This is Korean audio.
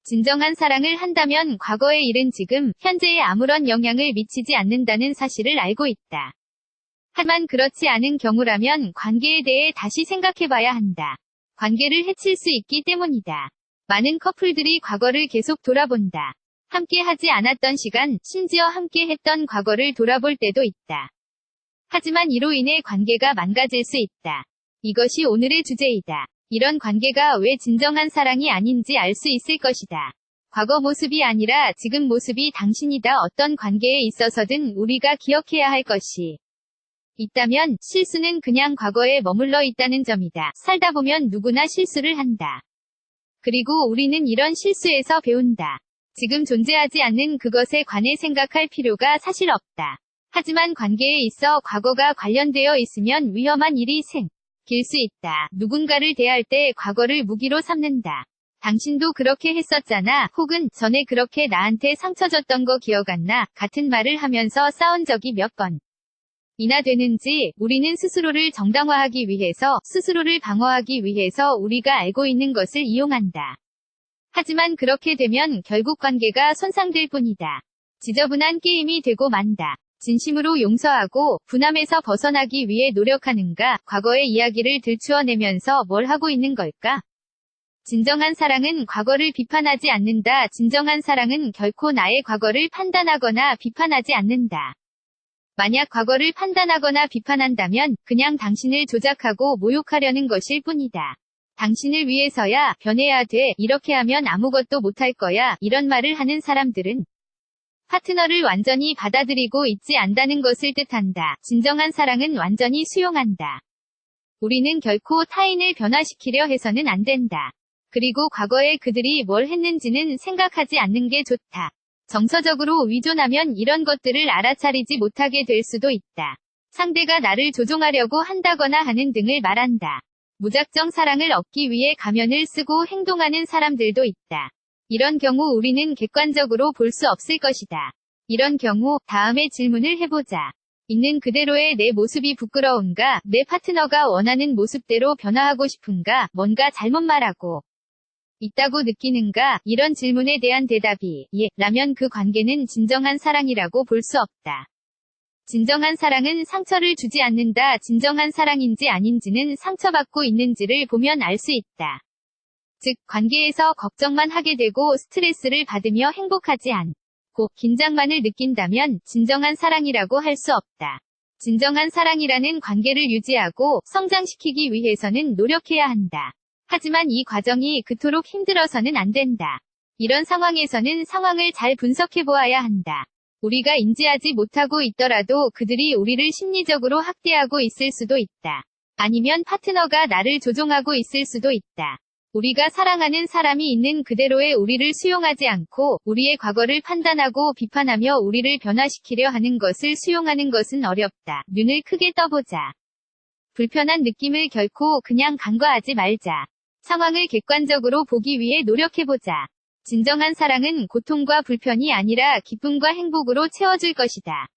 진정한 사랑을 한다면 과거의 일은 지금, 현재에 아무런 영향을 미치지 않는다는 사실을 알고 있다. 하지만 그렇지 않은 경우라면 관계에 대해 다시 생각해봐야 한다. 관계를 해칠 수 있기 때문이다. 많은 커플들이 과거를 계속 돌아본다. 함께 하지 않았던 시간, 심지어 함께 했던 과거를 돌아볼 때도 있다. 하지만 이로 인해 관계가 망가질 수 있다. 이것이 오늘의 주제이다. 이런 관계가 왜 진정한 사랑이 아닌지 알 수 있을 것이다. 과거 모습이 아니라 지금 모습이 당신이다. 어떤 관계에 있어서든 우리가 기억해야 할 것이 있다면 실수는 그냥 과거에 머물러 있다는 점이다. 살다 보면 누구나 실수를 한다. 그리고 우리는 이런 실수에서 배운다. 지금 존재하지 않는 그것에 관해 생각할 필요가 사실 없다. 하지만 관계에 있어 과거가 관련되어 있으면 위험한 일이 생길 수 있다. 누군가를 대할 때 과거를 무기로 삼는다. 당신도 그렇게 했었잖아. 혹은 전에 그렇게 나한테 상처 줬던 거 기억 안 나? 같은 말을 하면서 싸운 적이 몇 번이나 되는지 우리는 스스로를 정당화하기 위해서, 스스로를 방어하기 위해서 우리가 알고 있는 것을 이용한다. 하지만 그렇게 되면 결국 관계가 손상될 뿐이다. 지저분한 게임이 되고 만다. 진심으로 용서하고 분함에서 벗어나기 위해 노력하는가? 과거의 이야기를 들추어내면서 뭘 하고 있는 걸까? 진정한 사랑은 과거를 비판하지 않는다. 진정한 사랑은 결코 나의 과거를 판단하거나 비판하지 않는다. 만약 과거를 판단하거나 비판한다면 그냥 당신을 조작하고 모욕하려는 것일 뿐이다. 당신을 위해서야 변해야 돼. 이렇게 하면 아무것도 못할 거야. 이런 말을 하는 사람들은 파트너를 완전히 받아들이고 있지 않다는 것을 뜻한다. 진정한 사랑은 완전히 수용한다. 우리는 결코 타인을 변화시키려 해서는 안 된다. 그리고 과거에 그들이 뭘 했는지는 생각하지 않는 게 좋다. 정서적으로 위존하면 이런 것들을 알아차리지 못하게 될 수도 있다. 상대가 나를 조종하려고 한다거나 하는 등을 말한다. 무작정 사랑을 얻기 위해 가면을 쓰고 행동하는 사람들도 있다. 이런 경우 우리는 객관적으로 볼 수 없을 것이다. 이런 경우, 다음에 질문을 해보자. 있는 그대로의 내 모습이 부끄러운가? 내 파트너가 원하는 모습대로 변화하고 싶은가? 뭔가 잘못 말하고 있다고 느끼는가? 이런 질문에 대한 대답이 예, 라면 그 관계는 진정한 사랑이라고 볼 수 없다. 진정한 사랑은 상처를 주지 않는다. 진정한 사랑인지 아닌지는 상처받고 있는지를 보면 알 수 있다. 즉, 관계에서 걱정만 하게 되고 스트레스를 받으며 행복하지 않고 긴장만을 느낀다면 진정한 사랑이라고 할 수 없다. 진정한 사랑이라는 관계를 유지하고 성장시키기 위해서는 노력해야 한다. 하지만 이 과정이 그토록 힘들어서는 안 된다. 이런 상황에서는 상황을 잘 분석해 보아야 한다. 우리가 인지하지 못하고 있더라도 그들이 우리를 심리적으로 학대하고 있을 수도 있다. 아니면 파트너가 나를 조종하고 있을 수도 있다. 우리가 사랑하는 사람이 있는 그대로의 우리를 수용하지 않고 우리의 과거를 판단하고 비판하며 우리를 변화시키려 하는 것을 수용하는 것은 어렵다. 눈을 크게 떠보자. 불편한 느낌을 결코 그냥 간과하지 말자. 상황을 객관적으로 보기 위해 노력해보자. 진정한 사랑은 고통과 불편이 아니라 기쁨과 행복으로 채워줄 것이다.